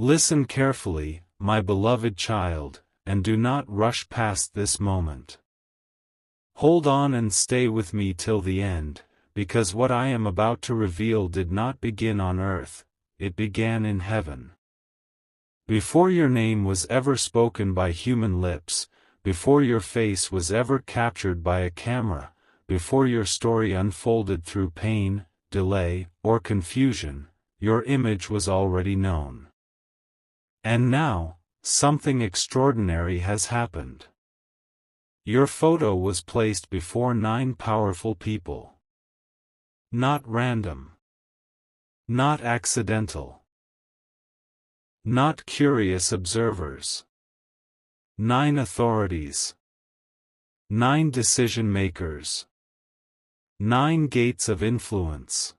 Listen carefully, my beloved child, and do not rush past this moment. Hold on and stay with me till the end, because what I am about to reveal did not begin on earth, it began in heaven. Before your name was ever spoken by human lips, before your face was ever captured by a camera, before your story unfolded through pain, delay, or confusion, your image was already known. And now, something extraordinary has happened. Your photo was placed before 9 powerful people. Not random. Not accidental. Not curious observers. 9 authorities. 9 decision makers. 9 gates of influence.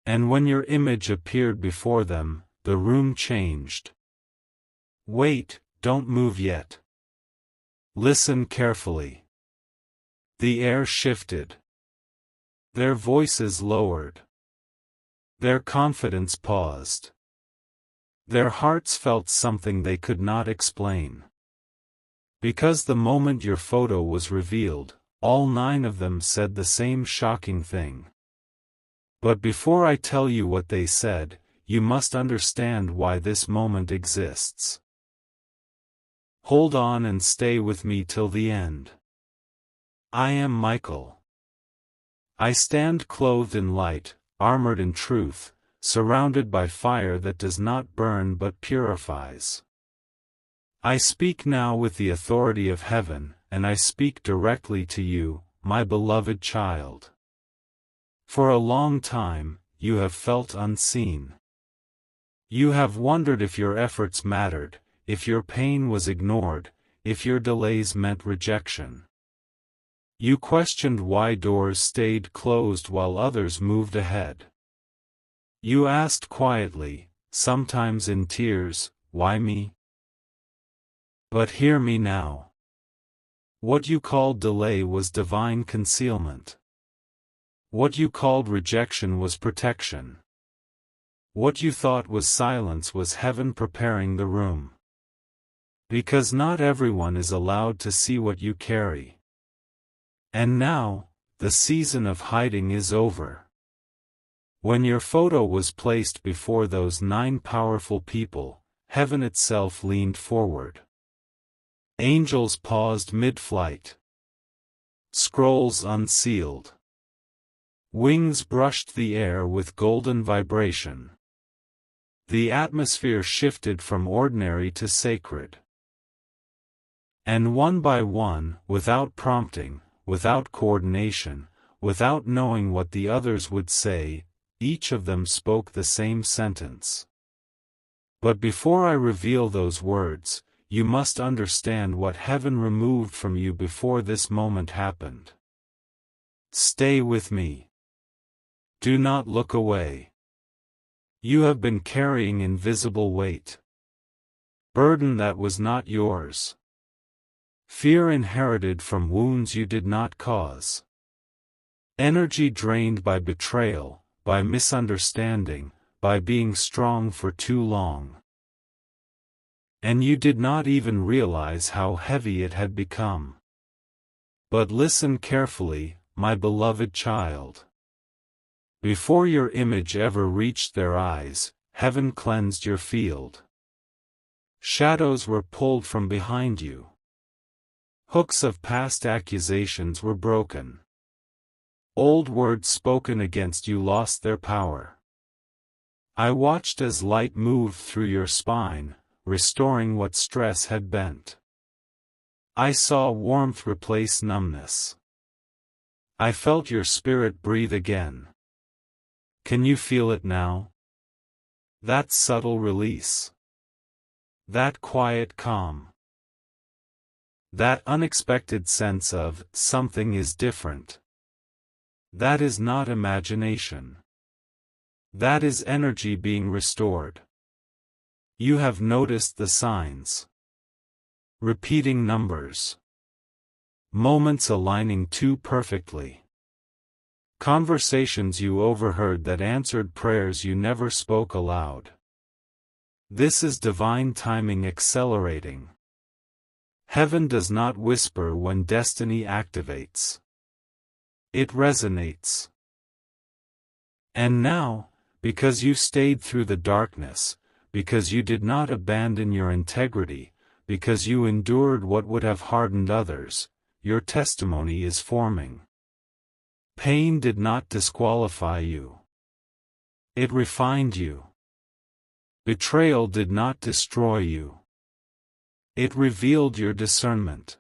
And when your image appeared before them, the room changed. Wait, don't move yet. Listen carefully. The air shifted. Their voices lowered. Their confidence paused. Their hearts felt something they could not explain. Because the moment your photo was revealed, all 9 of them said the same shocking thing. But before I tell you what they said, you must understand why this moment exists. Hold on and stay with me till the end. I am Michael. I stand clothed in light, armored in truth, surrounded by fire that does not burn but purifies. I speak now with the authority of heaven, and I speak directly to you, my beloved child. For a long time, you have felt unseen. You have wondered if your efforts mattered, if your pain was ignored, if your delays meant rejection. You questioned why doors stayed closed while others moved ahead. You asked quietly, sometimes in tears, why me? But hear me now. What you called delay was divine concealment. What you called rejection was protection. What you thought was silence was heaven preparing the room. Because not everyone is allowed to see what you carry. And now, the season of hiding is over. When your photo was placed before those 9 powerful people, heaven itself leaned forward. Angels paused mid-flight. Scrolls unsealed. Wings brushed the air with golden vibration. The atmosphere shifted from ordinary to sacred. And one by one, without prompting, without coordination, without knowing what the others would say, each of them spoke the same sentence. But before I reveal those words, you must understand what heaven removed from you before this moment happened. Stay with me. Do not look away. You have been carrying invisible weight. Burden that was not yours. Fear inherited from wounds you did not cause. Energy drained by betrayal, by misunderstanding, by being strong for too long. And you did not even realize how heavy it had become. But listen carefully, my beloved child. Before your image ever reached their eyes, heaven cleansed your field. Shadows were pulled from behind you. Hooks of past accusations were broken. Old words spoken against you lost their power. I watched as light moved through your spine, restoring what stress had bent. I saw warmth replace numbness. I felt your spirit breathe again. Can you feel it now? That subtle release. That quiet calm. That unexpected sense of something is different. That is not imagination. That is energy being restored. You have noticed the signs. Repeating numbers. Moments aligning too perfectly. Conversations you overheard that answered prayers you never spoke aloud. This is divine timing accelerating. Heaven does not whisper when destiny activates. It resonates. And now, because you stayed through the darkness, because you did not abandon your integrity, because you endured what would have hardened others, your testimony is forming. Pain did not disqualify you. It refined you. Betrayal did not destroy you. It revealed your discernment.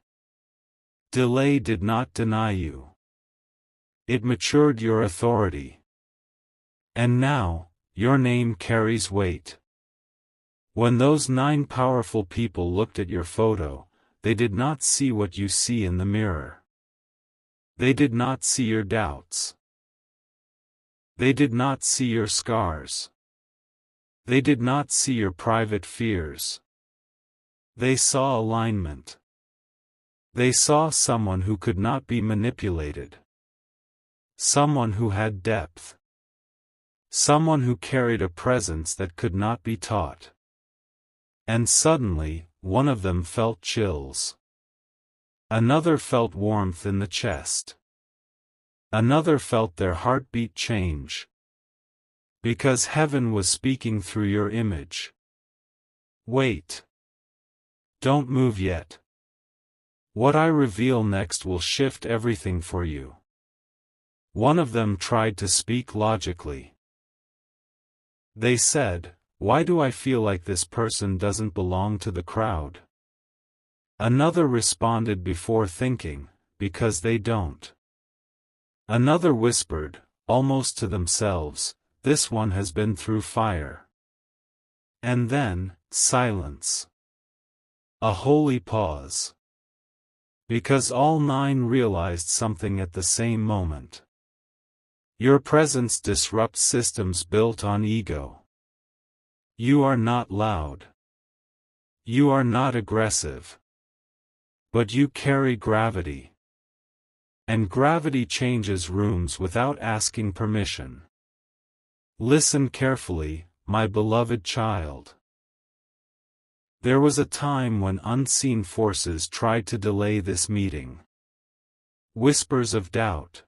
Delay did not deny you. It matured your authority. And now, your name carries weight. When those 9 powerful people looked at your photo, they did not see what you see in the mirror. They did not see your doubts. They did not see your scars. They did not see your private fears. They saw alignment. They saw someone who could not be manipulated. Someone who had depth. Someone who carried a presence that could not be taught. And suddenly, one of them felt chills. Another felt warmth in the chest. Another felt their heartbeat change. Because heaven was speaking through your image. Wait. Don't move yet. What I reveal next will shift everything for you. One of them tried to speak logically. They said, "Why do I feel like this person doesn't belong to the crowd?" Another responded before thinking, "Because they don't." Another whispered, almost to themselves, "This one has been through fire." And then, silence. A holy pause. Because all 9 realized something at the same moment. Your presence disrupts systems built on ego. You are not loud. You are not aggressive. But you carry gravity. And gravity changes rooms without asking permission. Listen carefully, my beloved child. There was a time when unseen forces tried to delay this meeting. Whispers of doubt.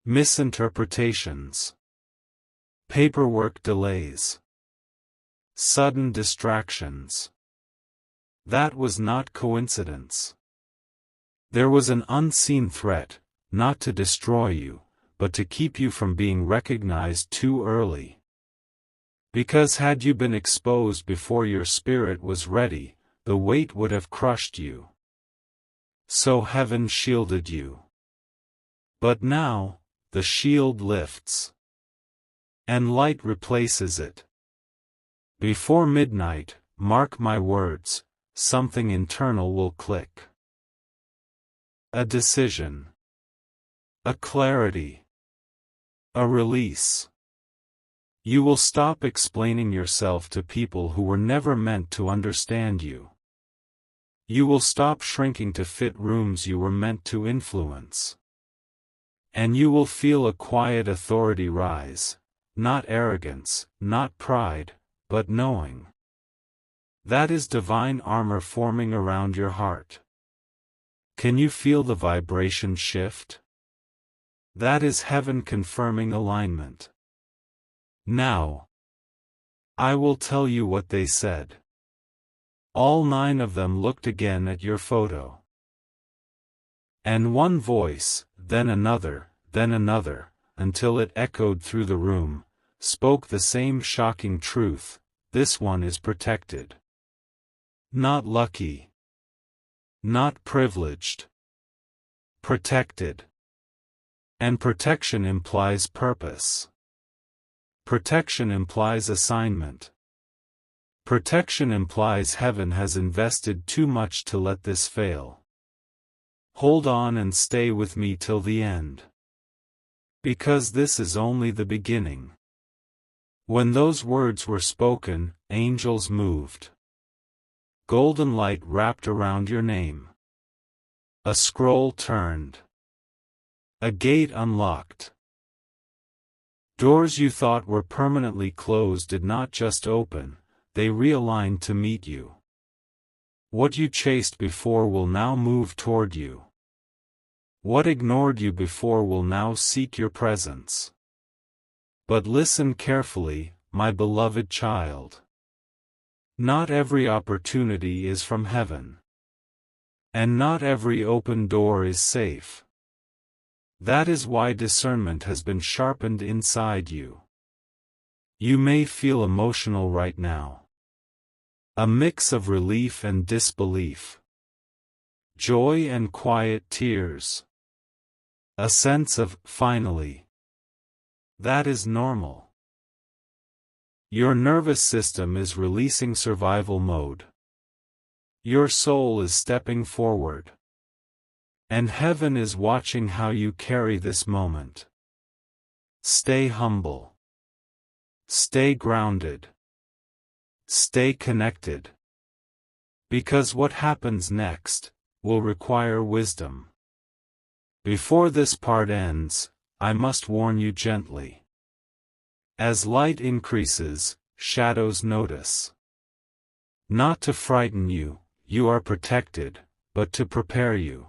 Misinterpretations. Paperwork delays. Sudden distractions. That was not coincidence. There was an unseen threat, not to destroy you, but to keep you from being recognized too early. Because had you been exposed before your spirit was ready, the weight would have crushed you. So heaven shielded you. But now, the shield lifts. And light replaces it. Before midnight, mark my words, something internal will click. A decision. A clarity. A release. You will stop explaining yourself to people who were never meant to understand you. You will stop shrinking to fit rooms you were meant to influence. And you will feel a quiet authority rise, not arrogance, not pride, but knowing. That is divine armor forming around your heart. Can you feel the vibration shift? That is heaven confirming alignment. Now, I will tell you what they said. All 9 of them looked again at your photo. And one voice, then another, until it echoed through the room, spoke the same shocking truth: this one is protected. Not lucky. Not privileged. Protected. And protection implies purpose. Protection implies assignment. Protection implies heaven has invested too much to let this fail. Hold on and stay with me till the end. Because this is only the beginning. When those words were spoken, angels moved. Golden light wrapped around your name. A scroll turned. A gate unlocked. Doors you thought were permanently closed did not just open, they realign to meet you. What you chased before will now move toward you. What ignored you before will now seek your presence. But listen carefully, my beloved child. Not every opportunity is from heaven. And not every open door is safe. That is why discernment has been sharpened inside you. You may feel emotional right now. A mix of relief and disbelief. Joy and quiet tears. A sense of, finally. That is normal. Your nervous system is releasing survival mode. Your soul is stepping forward. And heaven is watching how you carry this moment. Stay humble. Stay grounded. Stay connected. Because what happens next will require wisdom. Before this part ends, I must warn you gently. As light increases, shadows notice. Not to frighten you, you are protected, but to prepare you.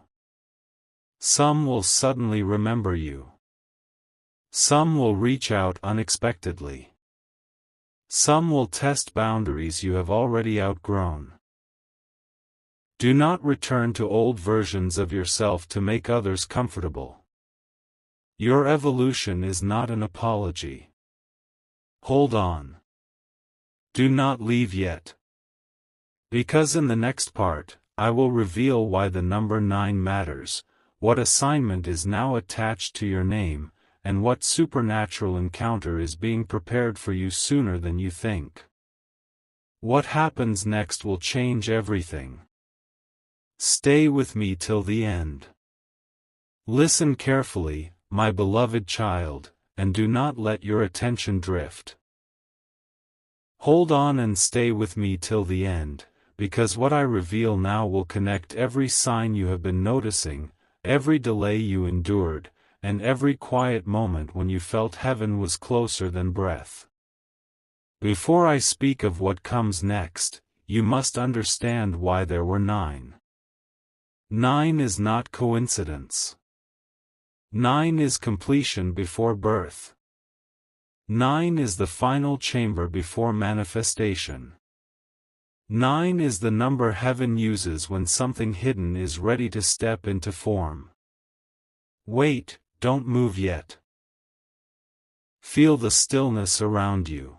Some will suddenly remember you. Some will reach out unexpectedly. Some will test boundaries you have already outgrown. Do not return to old versions of yourself to make others comfortable. Your evolution is not an apology. Hold on. Do not leave yet. Because in the next part, I will reveal why the number 9 matters, what assignment is now attached to your name, and what supernatural encounter is being prepared for you sooner than you think. What happens next will change everything. Stay with me till the end. Listen carefully, my beloved child, and do not let your attention drift. Hold on and stay with me till the end, because what I reveal now will connect every sign you have been noticing, every delay you endured, and every quiet moment when you felt heaven was closer than breath. Before I speak of what comes next, you must understand why there were 9. 9 is not coincidence. 9 is completion before birth. 9 is the final chamber before manifestation. 9 is the number heaven uses when something hidden is ready to step into form. Wait, don't move yet. Feel the stillness around you.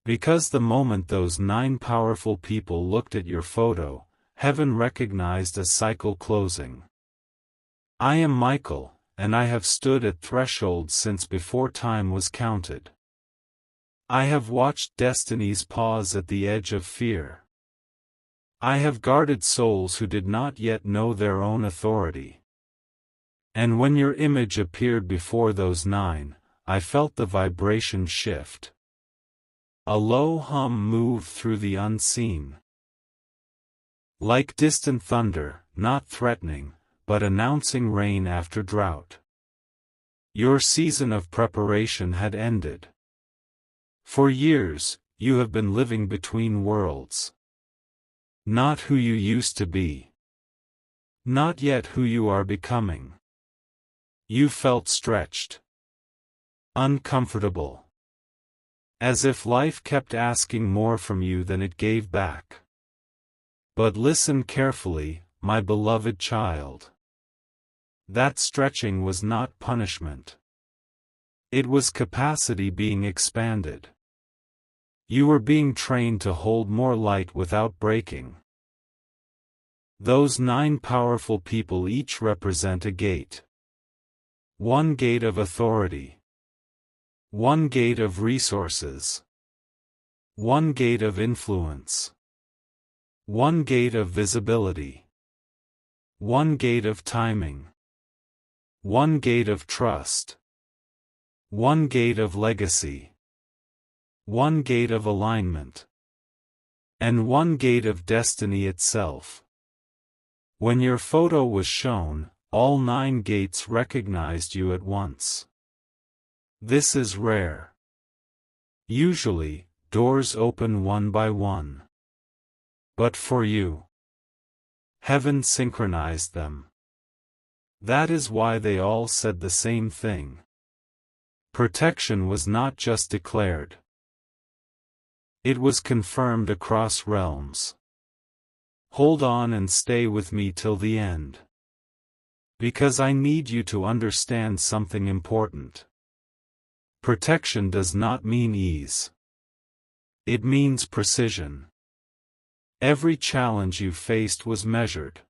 Because the moment those 9 powerful people looked at your photo, heaven recognized a cycle closing. I am Michael, and I have stood at thresholds since before time was counted. I have watched destinies pause at the edge of fear. I have guarded souls who did not yet know their own authority. And when your image appeared before those 9, I felt the vibration shift. A low hum moved through the unseen. Like distant thunder, not threatening, but announcing rain after drought. Your season of preparation had ended. For years, you have been living between worlds. Not who you used to be. Not yet who you are becoming. You felt stretched. Uncomfortable. As if life kept asking more from you than it gave back. But listen carefully, my beloved child. That stretching was not punishment. It was capacity being expanded. You were being trained to hold more light without breaking. Those 9 powerful people each represent a gate. One gate of authority. One gate of resources. One gate of influence. One gate of visibility. One gate of timing. One gate of trust. One gate of legacy. One gate of alignment. And one gate of destiny itself. When your photo was shown, all 9 gates recognized you at once. This is rare. Usually, doors open one by one. But for you, heaven synchronized them. That is why they all said the same thing. Protection was not just declared. It was confirmed across realms. Hold on and stay with me till the end. Because I need you to understand something important. Protection does not mean ease. It means precision. Every challenge you faced was measured.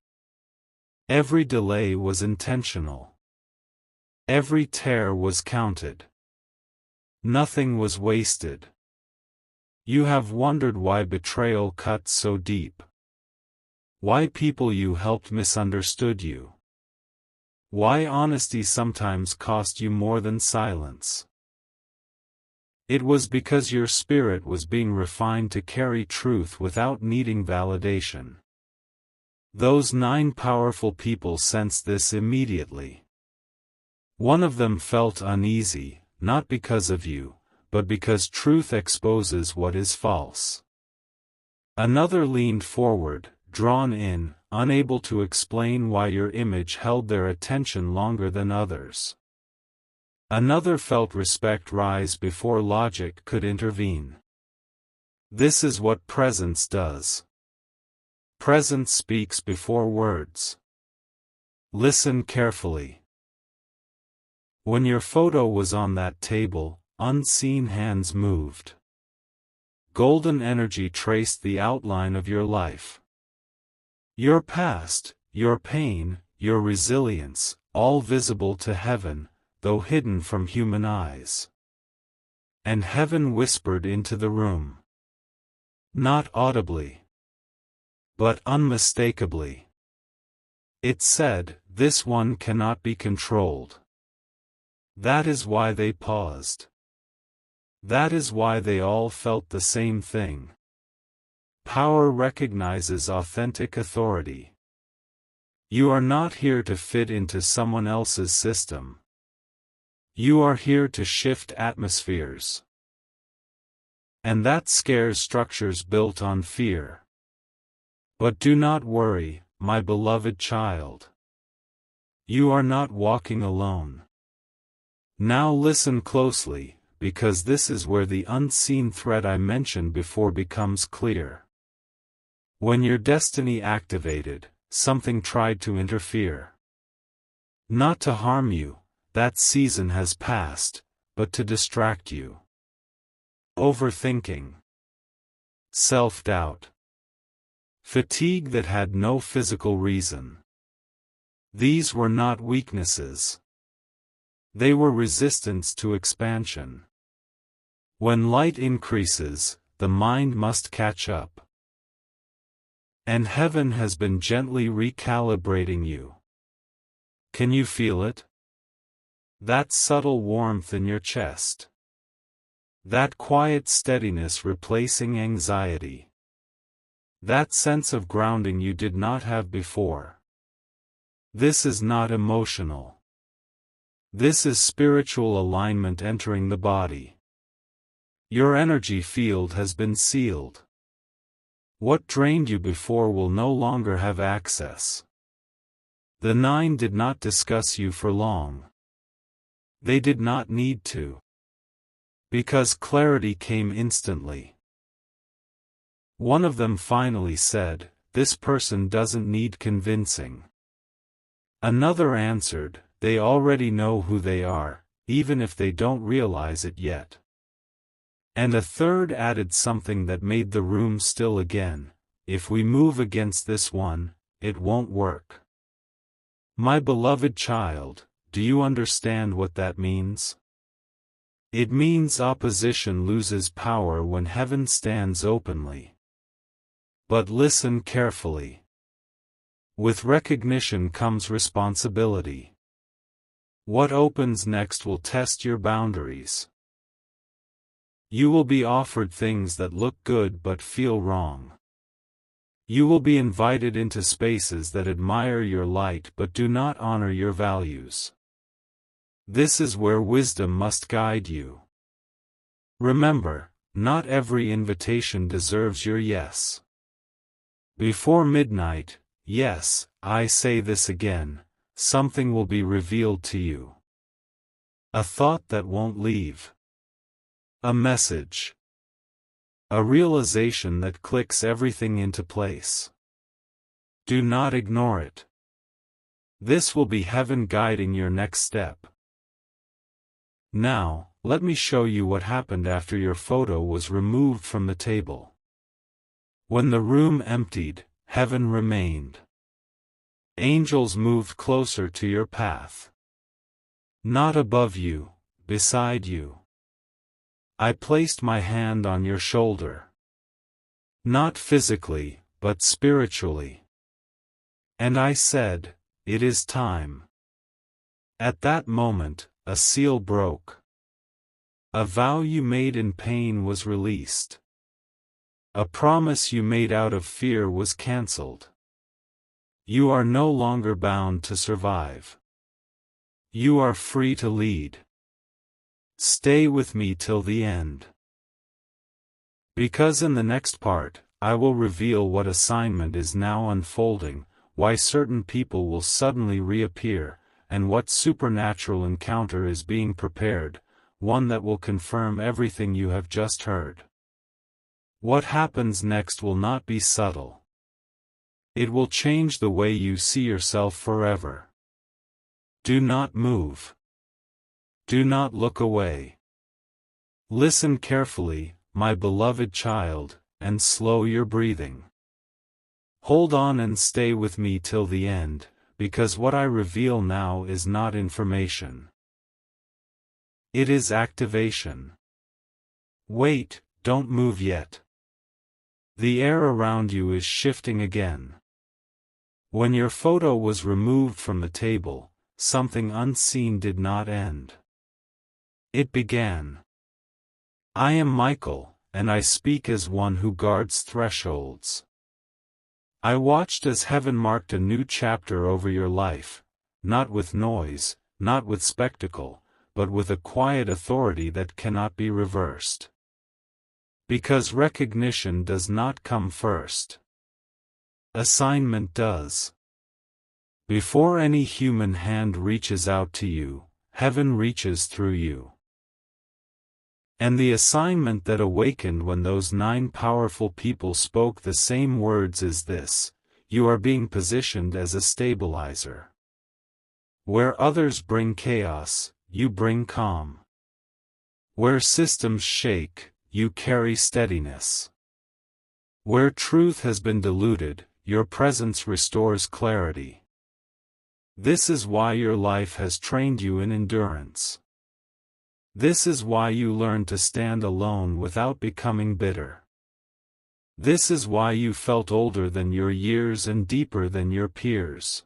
Every delay was intentional. Every tear was counted. Nothing was wasted. You have wondered why betrayal cut so deep. Why people you helped misunderstood you. Why honesty sometimes cost you more than silence. It was because your spirit was being refined to carry truth without needing validation. Those 9 powerful people sensed this immediately. One of them felt uneasy, not because of you, but because truth exposes what is false. Another leaned forward, drawn in, unable to explain why your image held their attention longer than others. Another felt respect rise before logic could intervene. This is what presence does. Presence speaks before words. Listen carefully. When your photo was on that table, unseen hands moved. Golden energy traced the outline of your life. Your past, your pain, your resilience, all visible to heaven, though hidden from human eyes. And heaven whispered into the room. Not audibly, but unmistakably. It said, "This one cannot be controlled." That is why they paused. That is why they all felt the same thing. Power recognizes authentic authority. You are not here to fit into someone else's system. You are here to shift atmospheres. And that scares structures built on fear. But do not worry, my beloved child. You are not walking alone. Now listen closely, because this is where the unseen thread I mentioned before becomes clear. When your destiny activated, something tried to interfere. Not to harm you, that season has passed, but to distract you. Overthinking. Self-doubt. Fatigue that had no physical reason. These were not weaknesses. They were resistance to expansion. When light increases, the mind must catch up. And heaven has been gently recalibrating you. Can you feel it? That subtle warmth in your chest. That quiet steadiness replacing anxiety. That sense of grounding you did not have before. This is not emotional. This is spiritual alignment entering the body. Your energy field has been sealed. What drained you before will no longer have access. The 9 did not discuss you for long. They did not need to. Because clarity came instantly. One of them finally said, "This person doesn't need convincing." Another answered, "They already know who they are, even if they don't realize it yet." And a third added something that made the room still again, "If we move against this one, it won't work." My beloved child, do you understand what that means? It means opposition loses power when heaven stands openly. But listen carefully. With recognition comes responsibility. What opens next will test your boundaries. You will be offered things that look good but feel wrong. You will be invited into spaces that admire your light but do not honor your values. This is where wisdom must guide you. Remember, not every invitation deserves your yes. Before midnight, yes, I say this again, something will be revealed to you. A thought that won't leave. A message. A realization that clicks everything into place. Do not ignore it. This will be heaven guiding your next step. Now, let me show you what happened after your photo was removed from the table. When the room emptied, heaven remained. Angels moved closer to your path. Not above you, beside you. I placed my hand on your shoulder. Not physically, but spiritually. And I said, "It is time." At that moment, a seal broke. A vow you made in pain was released. A promise you made out of fear was cancelled. You are no longer bound to survive. You are free to lead. Stay with me till the end. Because in the next part, I will reveal what assignment is now unfolding, why certain people will suddenly reappear, and what supernatural encounter is being prepared, one that will confirm everything you have just heard. What happens next will not be subtle. It will change the way you see yourself forever. Do not move. Do not look away. Listen carefully, my beloved child, and slow your breathing. Hold on and stay with me till the end, because what I reveal now is not information. It is activation. Wait, don't move yet. The air around you is shifting again. When your photo was removed from the table, something unseen did not end. It began. I am Michael, and I speak as one who guards thresholds. I watched as heaven marked a new chapter over your life, not with noise, not with spectacle, but with a quiet authority that cannot be reversed. Because recognition does not come first. Assignment does. Before any human hand reaches out to you, heaven reaches through you. And the assignment that awakened when those 9 powerful people spoke the same words is this: you are being positioned as a stabilizer. Where others bring chaos, you bring calm. Where systems shake, you carry steadiness. Where truth has been diluted, your presence restores clarity. This is why your life has trained you in endurance. This is why you learn to stand alone without becoming bitter. This is why you felt older than your years and deeper than your peers.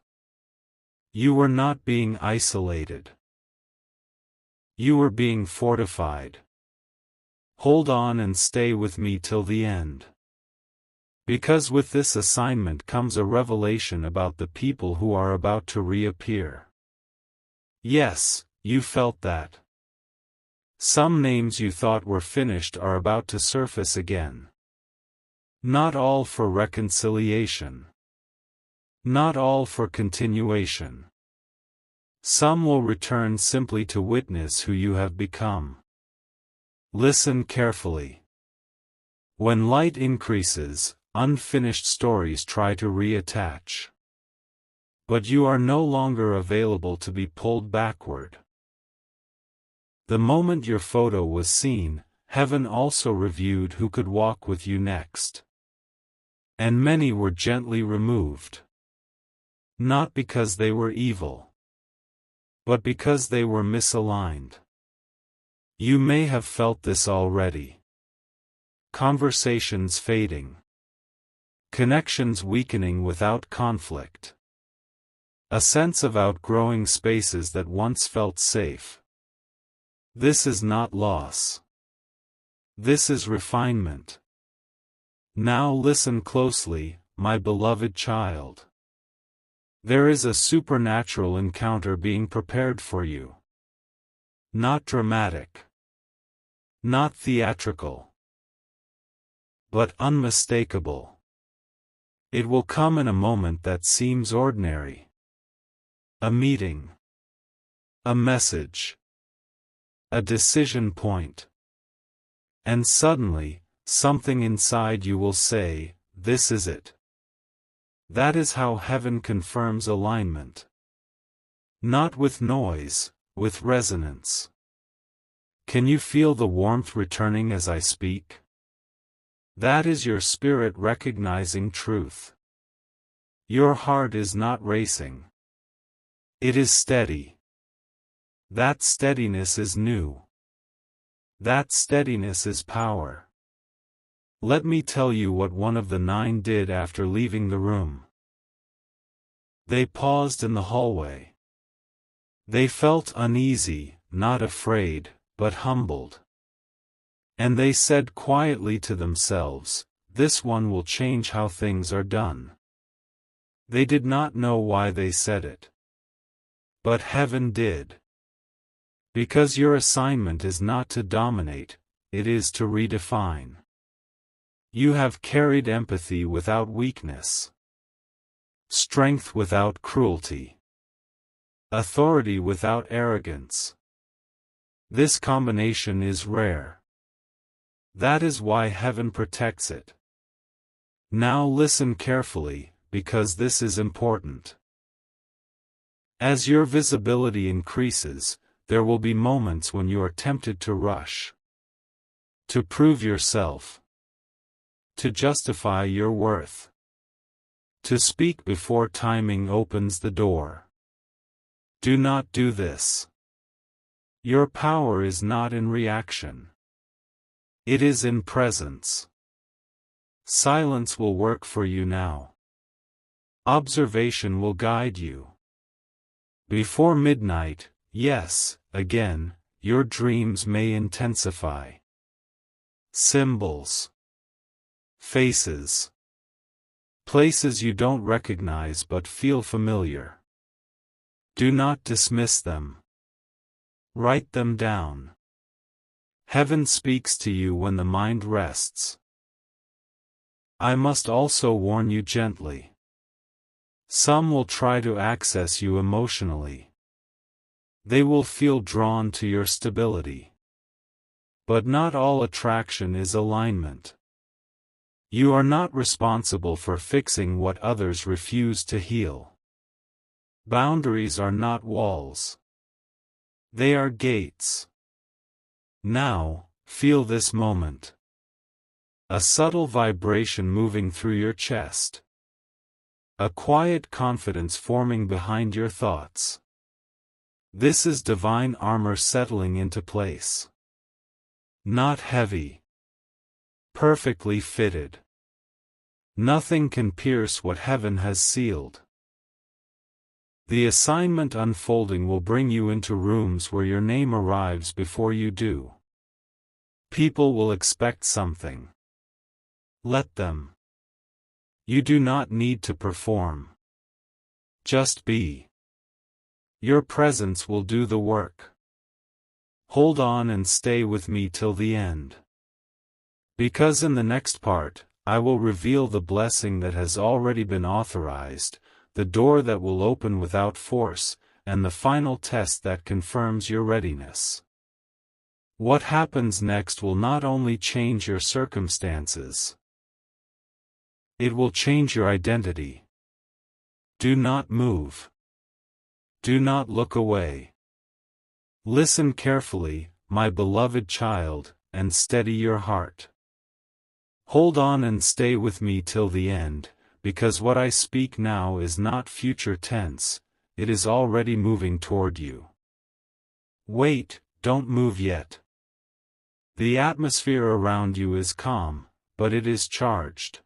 You were not being isolated. You were being fortified. Hold on and stay with me till the end. Because with this assignment comes a revelation about the people who are about to reappear. Yes, you felt that. Some names you thought were finished are about to surface again. Not all for reconciliation. Not all for continuation. Some will return simply to witness who you have become. Listen carefully. When light increases, unfinished stories try to reattach. But you are no longer available to be pulled backward. The moment your photo was seen, heaven also reviewed who could walk with you next. And many were gently removed. Not because they were evil, but because they were misaligned. You may have felt this already. Conversations fading. Connections weakening without conflict. A sense of outgrowing spaces that once felt safe. This is not loss. This is refinement. Now listen closely, my beloved child. There is a supernatural encounter being prepared for you. Not dramatic. Not theatrical. but unmistakable. It will come in a moment that seems ordinary. A meeting. A message. A decision point. And suddenly, something inside you will say, "This is it." That is how heaven confirms alignment. Not with noise, with resonance. Can you feel the warmth returning as I speak? That is your spirit recognizing truth. Your heart is not racing. It is steady. That steadiness is new. That steadiness is power. Let me tell you what one of the 9 did after leaving the room. They paused in the hallway. They felt uneasy, not afraid, but humbled. And they said quietly to themselves, "This one will change how things are done." They did not know why they said it. But heaven did. Because your assignment is not to dominate, it is to redefine. You have carried empathy without weakness. Strength without cruelty. Authority without arrogance. This combination is rare. That is why heaven protects it. Now listen carefully, because this is important. As your visibility increases, there will be moments when you are tempted to rush. To prove yourself. To justify your worth. To speak before timing opens the door. Do not do this. Your power is not in reaction. It is in presence. Silence will work for you now. Observation will guide you. Before midnight, yes, again, your dreams may intensify. Symbols. Faces. Places you don't recognize but feel familiar. Do not dismiss them. Write them down. Heaven speaks to you when the mind rests. I must also warn you gently. Some will try to access you emotionally. They will feel drawn to your stability. But not all attraction is alignment. You are not responsible for fixing what others refuse to heal. Boundaries are not walls. They are gates. Now, feel this moment. A subtle vibration moving through your chest. A quiet confidence forming behind your thoughts. This is divine armor settling into place. Not heavy. Perfectly fitted. Nothing can pierce what heaven has sealed. The assignment unfolding will bring you into rooms where your name arrives before you do. People will expect something. Let them. You do not need to perform. Just be. Your presence will do the work. Hold on and stay with me till the end. Because in the next part, I will reveal the blessing that has already been authorized, the door that will open without force, and the final test that confirms your readiness. What happens next will not only change your circumstances. It will change your identity. Do not move. Do not look away. Listen carefully, my beloved child, and steady your heart. Hold on and stay with me till the end, because what I speak now is not future tense, it is already moving toward you. Wait, don't move yet. The atmosphere around you is calm, but it is charged.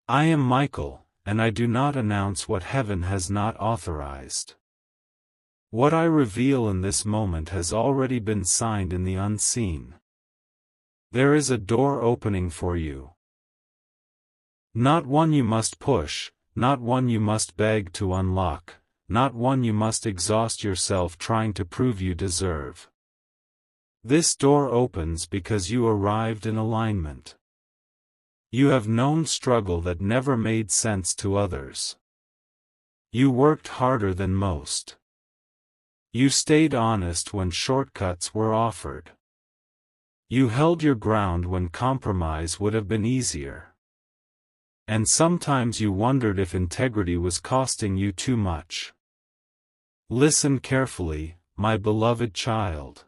I am Michael, and I do not announce what heaven has not authorized. What I reveal in this moment has already been signed in the unseen. There is a door opening for you. Not one you must push, not one you must beg to unlock, not one you must exhaust yourself trying to prove you deserve. This door opens because you arrived in alignment. You have known struggle that never made sense to others. You worked harder than most. You stayed honest when shortcuts were offered. You held your ground when compromise would have been easier. And sometimes you wondered if integrity was costing you too much. Listen carefully, my beloved child.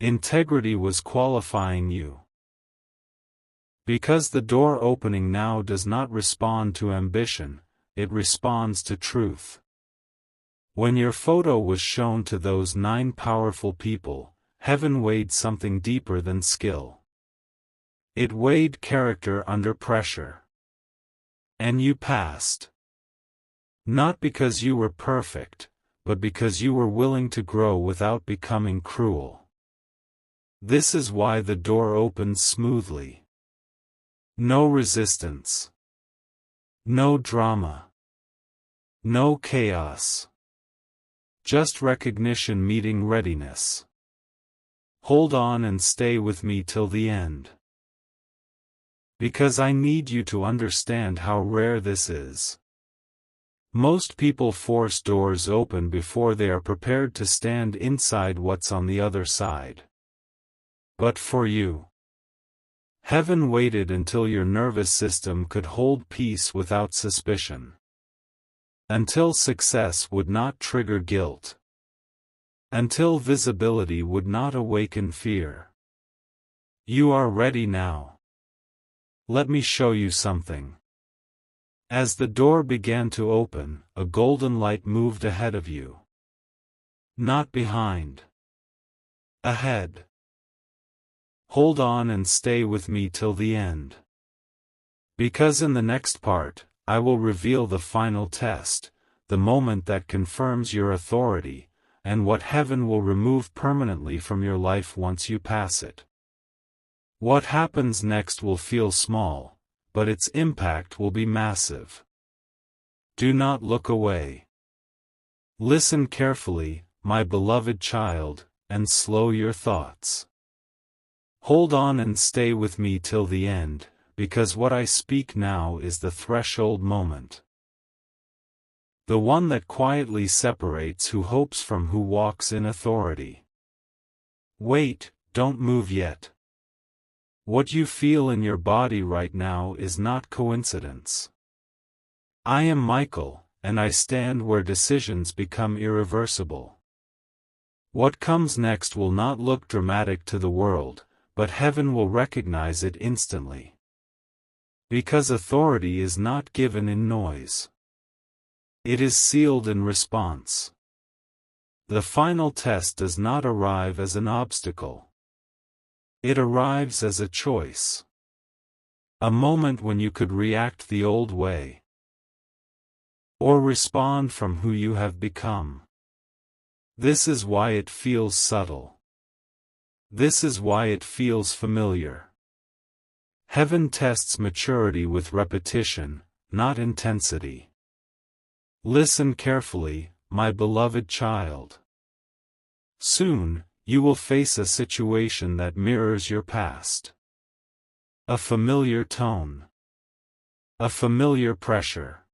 Integrity was qualifying you. Because the door opening now does not respond to ambition, it responds to truth. When your photo was shown to those 9 powerful people, heaven weighed something deeper than skill. It weighed character under pressure. And you passed. Not because you were perfect, but because you were willing to grow without becoming cruel. This is why the door opens smoothly. No resistance. No drama. No chaos. Just recognition meeting readiness. Hold on and stay with me till the end. Because I need you to understand how rare this is. Most people force doors open before they are prepared to stand inside what's on the other side. But for you, heaven waited until your nervous system could hold peace without suspicion. Until success would not trigger guilt. Until visibility would not awaken fear. You are ready now. Let me show you something. As the door began to open, a golden light moved ahead of you. Not behind. Ahead. Hold on and stay with me till the end. Because in the next part, I will reveal the final test, the moment that confirms your authority, and what heaven will remove permanently from your life once you pass it. What happens next will feel small, but its impact will be massive. Do not look away. Listen carefully, my beloved child, and slow your thoughts. Hold on and stay with me till the end, because what I speak now is the threshold moment. The one that quietly separates who hopes from who walks in authority. Wait, don't move yet. What you feel in your body right now is not coincidence. I am Michael, and I stand where decisions become irreversible. What comes next will not look dramatic to the world, but heaven will recognize it instantly. Because authority is not given in noise. It is sealed in response. The final test does not arrive as an obstacle. It arrives as a choice. A moment when you could react the old way. Or respond from who you have become. This is why it feels subtle. This is why it feels familiar. Heaven tests maturity with repetition, not intensity. Listen carefully, my beloved child. Soon, you will face a situation that mirrors your past. A familiar tone. A familiar pressure.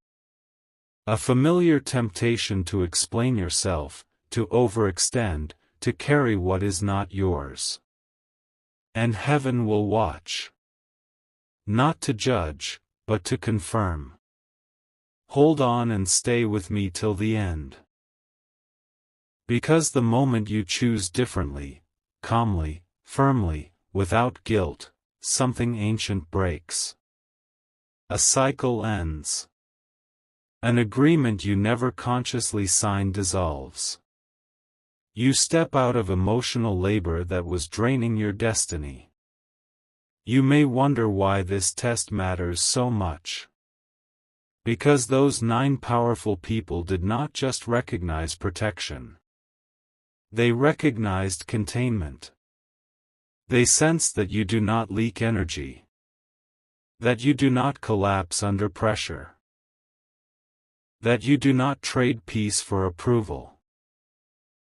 A familiar temptation to explain yourself, to overextend, to carry what is not yours. And heaven will watch. Not to judge, but to confirm. Hold on and stay with me till the end. Because the moment you choose differently, calmly, firmly, without guilt, something ancient breaks. A cycle ends. An agreement you never consciously signed dissolves. You step out of emotional labor that was draining your destiny. You may wonder why this test matters so much. Because those 9 powerful people did not just recognize protection. They recognized containment. They sensed that you do not leak energy. That you do not collapse under pressure. That you do not trade peace for approval.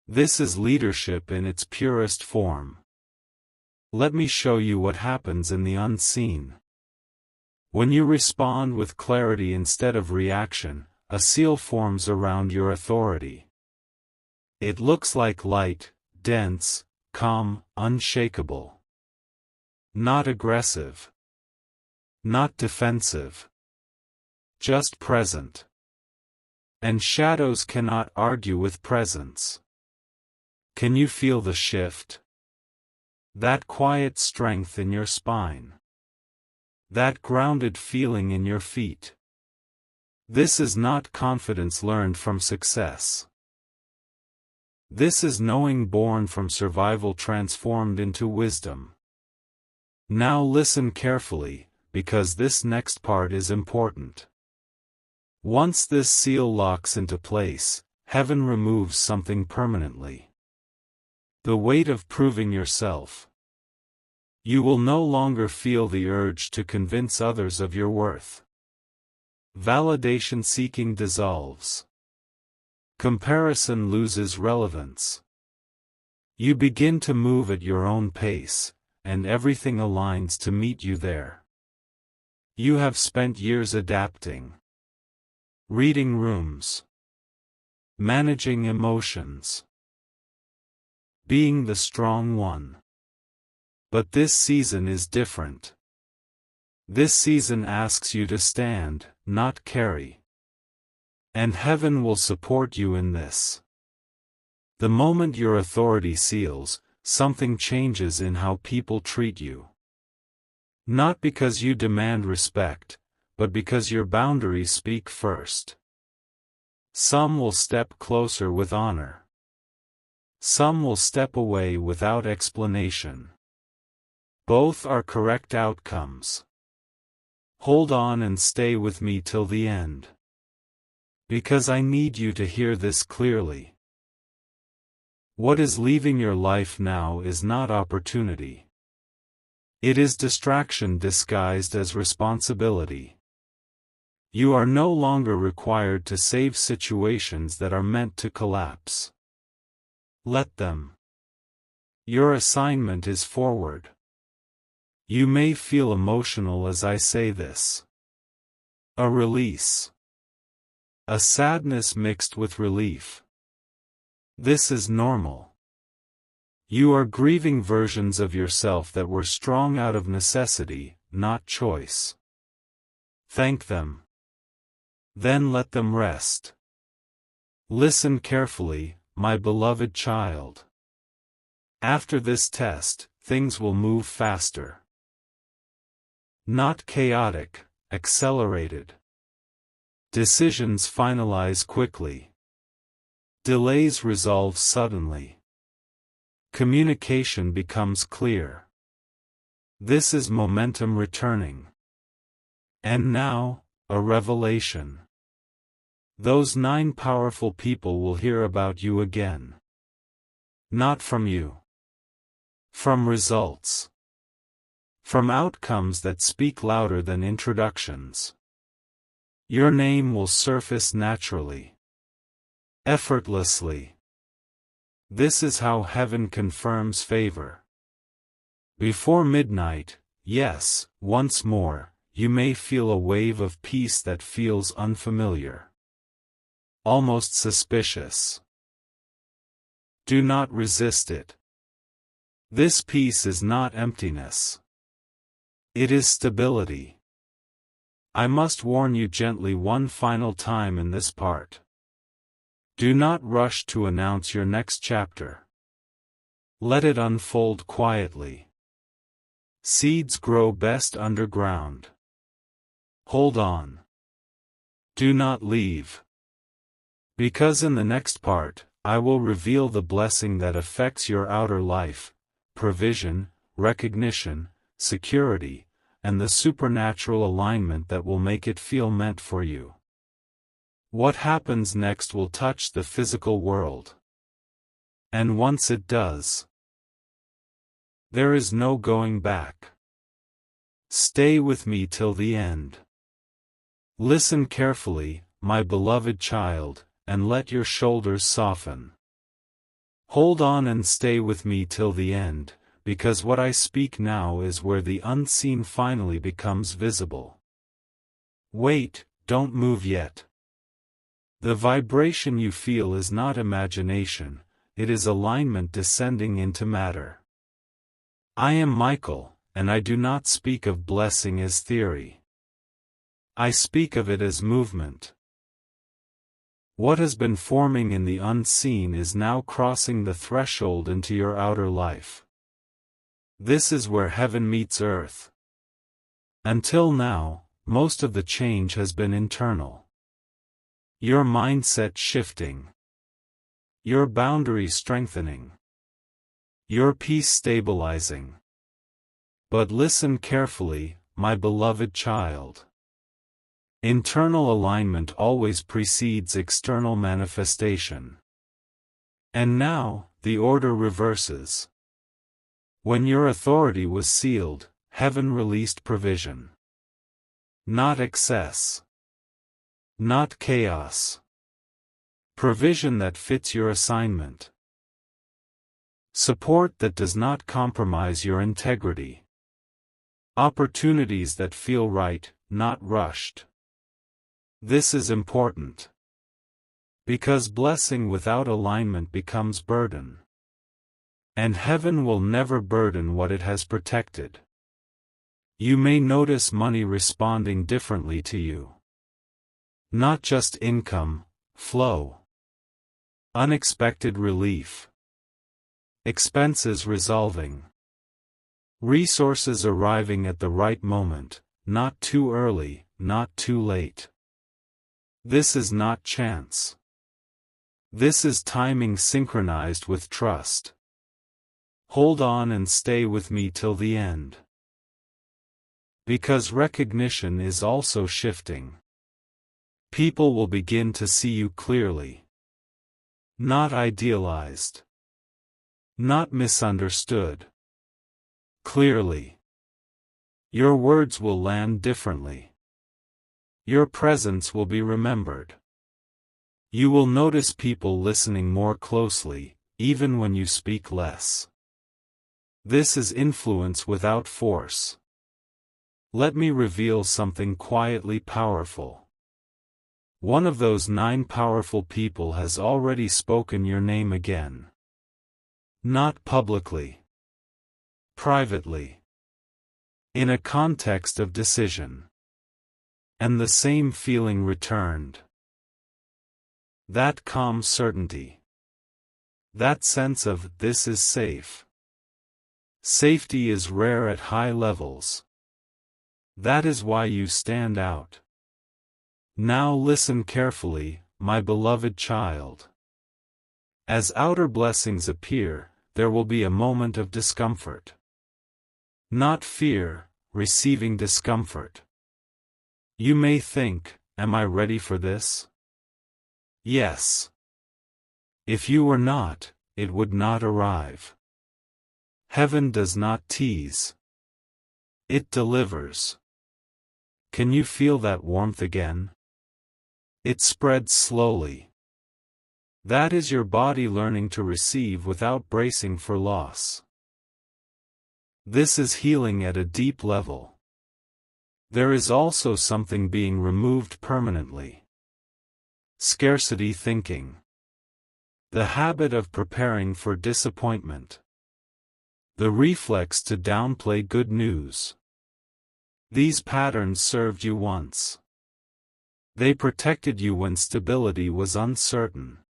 This is leadership in its purest form. Let me show you what happens in the unseen. When you respond with clarity instead of reaction, a seal forms around your authority. It looks like light, dense, calm, unshakable. Not aggressive. Not defensive. Just present. And shadows cannot argue with presence. Can you feel the shift? That quiet strength in your spine. That grounded feeling in your feet. This is not confidence learned from success. This is knowing born from survival transformed into wisdom. Now listen carefully, because this next part is important. Once this seal locks into place, heaven removes something permanently. The weight of proving yourself. You will no longer feel the urge to convince others of your worth. Validation seeking dissolves. Comparison loses relevance. You begin to move at your own pace, and everything aligns to meet you there. You have spent years adapting. Reading rooms. Managing emotions. Being the strong one. But this season is different. This season asks you to stand, not carry. And heaven will support you in this. The moment your authority seals, something changes in how people treat you. Not because you demand respect, but because your boundaries speak first. Some will step closer with honor. Some will step away without explanation. Both are correct outcomes. Hold on and stay with me till the end. Because I need you to hear this clearly. What is leaving your life now is not opportunity. It is distraction disguised as responsibility. You are no longer required to save situations that are meant to collapse. Let them. Your assignment is forward. You may feel emotional as I say this. A release. A sadness mixed with relief. This is normal. You are grieving versions of yourself that were strong out of necessity, not choice. Thank them. Then let them rest. Listen carefully, my beloved child. After this test, things will move faster. Not chaotic, accelerated. Decisions finalize quickly. Delays resolve suddenly. Communication becomes clear. This is momentum returning. And now, a revelation. Those 9 powerful people will hear about you again. Not from you. From results. From outcomes that speak louder than introductions. Your name will surface naturally. Effortlessly. This is how heaven confirms favor. Before midnight, yes, once more, you may feel a wave of peace that feels unfamiliar. Almost suspicious. Do not resist it. This peace is not emptiness. It is stability. I must warn you gently one final time in this part. Do not rush to announce your next chapter. Let it unfold quietly. Seeds grow best underground. Hold on. Do not leave. Because in the next part, I will reveal the blessing that affects your outer life, provision, recognition, security, and the supernatural alignment that will make it feel meant for you. What happens next will touch the physical world. And once it does, there is no going back. Stay with me till the end. Listen carefully, my beloved child, and let your shoulders soften. Hold on and stay with me till the end, because what I speak now is where the unseen finally becomes visible. Wait, don't move yet. The vibration you feel is not imagination, it is alignment descending into matter. I am Michael, and I do not speak of blessing as theory. I speak of it as movement. What has been forming in the unseen is now crossing the threshold into your outer life. This is where heaven meets earth. Until now, most of the change has been internal. Your mindset shifting. Your boundaries strengthening. Your peace stabilizing. But listen carefully, my beloved child. Internal alignment always precedes external manifestation. And now, the order reverses. When your authority was sealed, heaven released provision. Not excess. Not chaos. Provision that fits your assignment. Support that does not compromise your integrity. Opportunities that feel right, not rushed. This is important. Because blessing without alignment becomes burden. And heaven will never burden what it has protected. You may notice money responding differently to you. Not just income, flow. Unexpected relief. Expenses resolving. Resources arriving at the right moment, not too early, not too late. This is not chance. This is timing synchronized with trust. Hold on and stay with me till the end. Because recognition is also shifting. People will begin to see you clearly. Not idealized. Not misunderstood. Clearly. Your words will land differently. Your presence will be remembered. You will notice people listening more closely, even when you speak less. This is influence without force. Let me reveal something quietly powerful. One of those 9 powerful people has already spoken your name again. Not publicly. Privately. In a context of decision. And the same feeling returned. That calm certainty. That sense of, this is safe. Safety is rare at high levels. That is why you stand out. Now listen carefully, my beloved child. As outer blessings appear, there will be a moment of discomfort. Not fear, receiving discomfort. You may think, am I ready for this? Yes. If you were not, it would not arrive. Heaven does not tease. It delivers. Can you feel that warmth again? It spreads slowly. That is your body learning to receive without bracing for loss. This is healing at a deep level. There is also something being removed permanently. Scarcity thinking. The habit of preparing for disappointment. The reflex to downplay good news. These patterns served you once. They protected you when stability was uncertain.